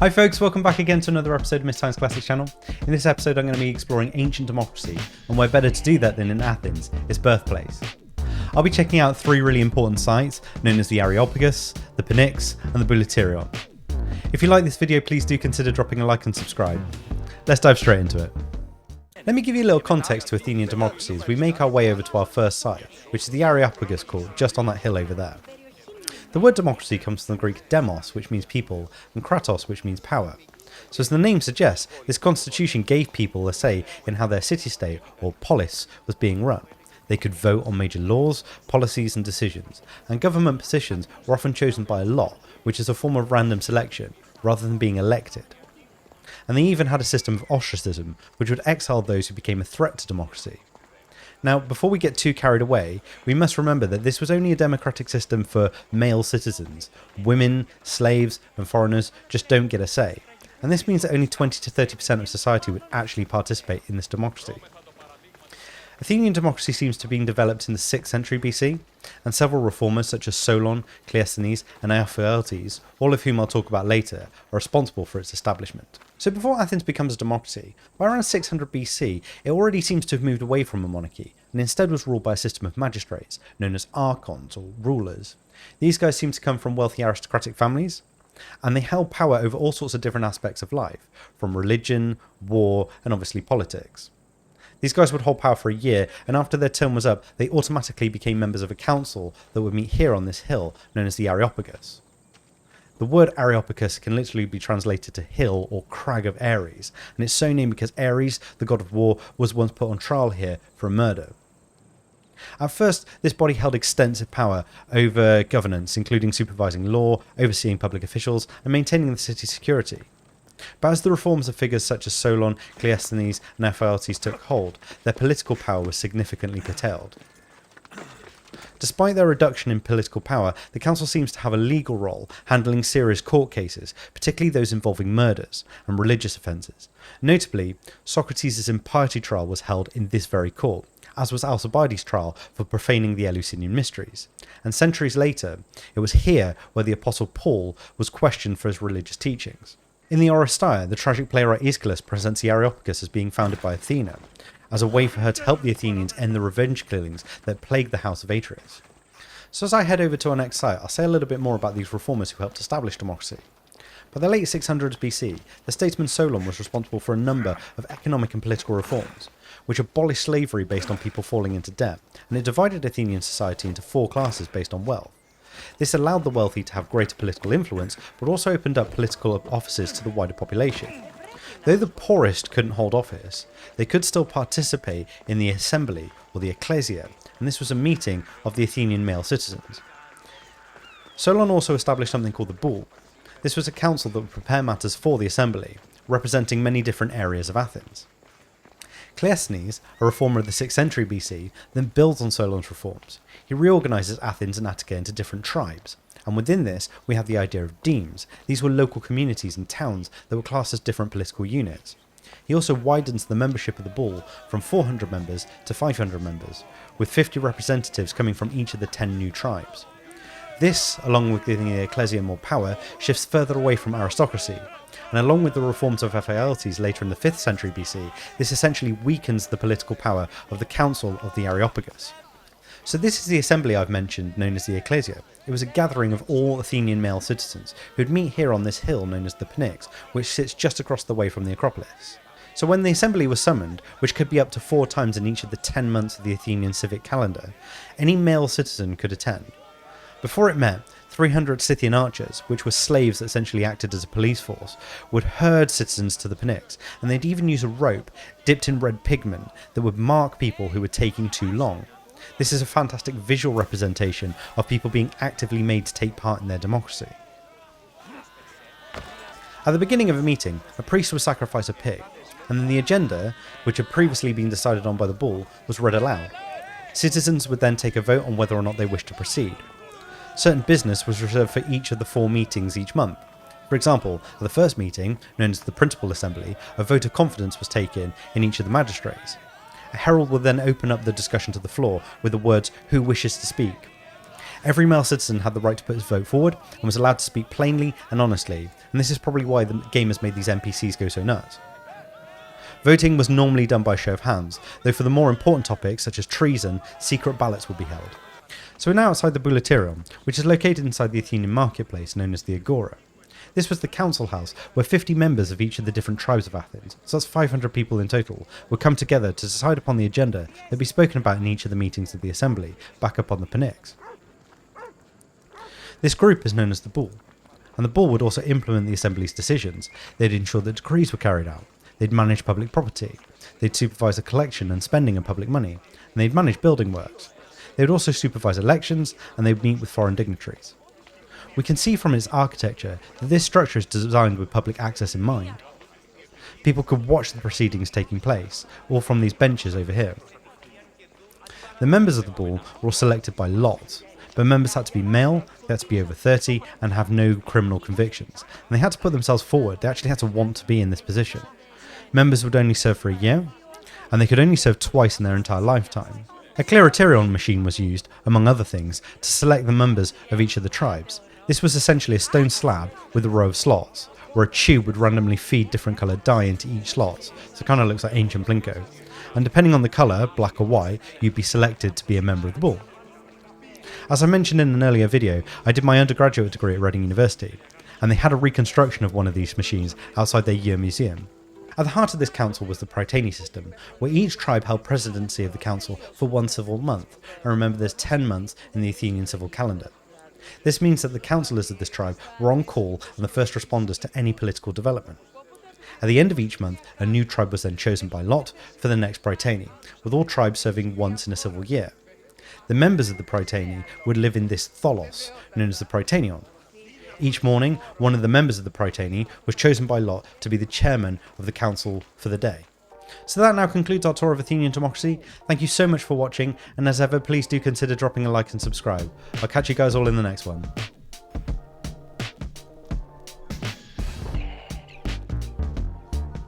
Hi folks, welcome back again to another episode of Miss Science Classics channel. In this episode I'm going to be exploring ancient democracy, and where better to do that than in Athens, its birthplace. I'll be checking out three really important sites, known as the Areopagus, the Pnyx and the Bouleuterion. If you like this video, please do consider dropping a like and subscribe. Let's dive straight into it. Let me give you a little context to Athenian democracy as we make our way over to our first site, which is the Areopagus court just on that hill over there. The word democracy comes from the Greek demos, which means people, and kratos, which means power. So as the name suggests, this constitution gave people a say in how their city-state, or polis, was being run. They could vote on major laws, policies and decisions, and government positions were often chosen by a lot, which is a form of random selection, rather than being elected. And they even had a system of ostracism, which would exile those who became a threat to democracy. Now, before we get too carried away, we must remember that this was only a democratic system for male citizens. Women, slaves, and foreigners just don't get a say. And this means that only 20 to 30% of society would actually participate in this democracy. Athenian democracy seems to have been developed in the 6th century BC, and several reformers such as Solon, Cleisthenes, and Athenian, all of whom I'll talk about later, are responsible for its establishment. So before Athens becomes a democracy, by around 600 BC, it already seems to have moved away from a monarchy, and instead was ruled by a system of magistrates, known as archons, or rulers. These guys seem to come from wealthy aristocratic families, and they held power over all sorts of different aspects of life, from religion, war, and obviously politics. These guys would hold power for a year, and after their term was up, they automatically became members of a council that would meet here on this hill, known as the Areopagus. The word Areopagus can literally be translated to hill or crag of Ares, and it's so named because Ares, the god of war, was once put on trial here for a murder. At first, this body held extensive power over governance, including supervising law, overseeing public officials, and maintaining the city's security. But as the reforms of figures such as Solon, Cleisthenes, and Athenian took hold, their political power was significantly curtailed. Despite their reduction in political power, the council seems to have a legal role, handling serious court cases, particularly those involving murders and religious offences. Notably, Socrates' impiety trial was held in this very court, as was Alcibiades' trial for profaning the Eleusinian mysteries. And centuries later, it was here where the Apostle Paul was questioned for his religious teachings. In the Odyssey, the tragic playwright Ekklesia presents the Areopagus as being founded by Athena, as a way for her to help the Athenians end the revenge killings that plagued the house of Atreus. So as I head over to our next site, I'll say a little bit more about these reformers who helped establish democracy. By the late 600s BC, the statesman Solon was responsible for a number of economic and political reforms, which abolished slavery based on people falling into debt, and it divided Athenian society into 4 classes based on wealth. This allowed the wealthy to have greater political influence, but also opened up political offices to the wider population. Though the poorest couldn't hold office, they could still participate in the assembly, or the Ekklesia, and this was a meeting of the Athenian male citizens. Solon also established something called the Bull. This was a council that would prepare matters for the assembly, representing many different areas of Athens. Cleisthenes, a reformer of the 6th century BC, then builds on Solon's reforms. He reorganises Athens and Attica into different tribes, and within this we have the idea of demes. These were local communities and towns that were classed as different political units. He also widens the membership of the Bull from 400 members to 500 members, with 50 representatives coming from each of the 10 new tribes. This, along with giving the Ekklesia more power, shifts further away from aristocracy, and along with the reforms of Athenian later in the 5th century BC, this essentially weakens the political power of the council of the Areopagus. So this is the assembly I've mentioned, known as the Ekklesia. It was a gathering of all Athenian male citizens, who'd meet here on this hill known as the Pnyx, which sits just across the way from the Acropolis. So when the assembly was summoned, which could be up to 4 times in each of the 10 months of the Athenian civic calendar, any male citizen could attend. Before it met, 300 Scythian archers, which were slaves that essentially acted as a police force, would herd citizens to the Pnyx, and they'd even use a rope dipped in red pigment that would mark people who were taking too long. This is a fantastic visual representation of people being actively made to take part in their democracy. At the beginning of a meeting, a priest would sacrifice a pig, and then the agenda, which had previously been decided on by the bull, was read aloud. Citizens would then take a vote on whether or not they wished to proceed. Certain business was reserved for each of the 4 meetings each month. For example, at the first meeting, known as the Principal Assembly, a vote of confidence was taken in each of the magistrates. A herald would then open up the discussion to the floor with the words, "Who wishes to speak?" Every male citizen had the right to put his vote forward and was allowed to speak plainly and honestly, and this is probably why the gamers made these NPCs go so nuts. Voting was normally done by show of hands, though for the more important topics such as treason, secret ballots would be held. So we're now outside the Bouleuterion, which is located inside the Athenian marketplace known as the Agora. This was the council house where 50 members of each of the different tribes of Athens, so that's 500 people in total, would come together to decide upon the agenda that would be spoken about in each of the meetings of the assembly, back up on the Pnyx. This group is known as the Bull, and the Bull would also implement the assembly's decisions. They'd ensure that decrees were carried out, they'd manage public property, they'd supervise the collection and spending of public money, and they'd manage building works. They would also supervise elections, and they would meet with foreign dignitaries. We can see from its architecture that this structure is designed with public access in mind. People could watch the proceedings taking place, all from these benches over here. The members of the Bull were all selected by lot, but members had to be male, they had to be over 30, and have no criminal convictions, and they had to put themselves forward. They actually had to want to be in this position. Members would only serve for a year, and they could only serve twice in their entire lifetime. A Bouleuterion machine was used, among other things, to select the members of each of the tribes. This was essentially a stone slab with a row of slots, where a tube would randomly feed different coloured dye into each slot, so it kind of looks like ancient Plinko. And depending on the colour, black or white, you'd be selected to be a member of the Bull. As I mentioned in an earlier video, I did my undergraduate degree at Reading University, and they had a reconstruction of one of these machines outside their year museum. At the heart of this council was the Prytanes system, where each tribe held presidency of the council for one civil month, and remember there's 10 months in the Athenian civil calendar. This means that the councillors of this tribe were on call and the first responders to any political development. At the end of each month, a new tribe was then chosen by lot for the next Prytane, with all tribes serving once in a civil year. The members of the Prytane would live in this tholos, known as the Prytanion. Each morning, one of the members of the Prytane was chosen by lot to be the chairman of the council for the day. So that now concludes our tour of Athenian democracy. Thank you so much for watching, and as ever, please do consider dropping a like and subscribe. I'll catch you guys all in the next one.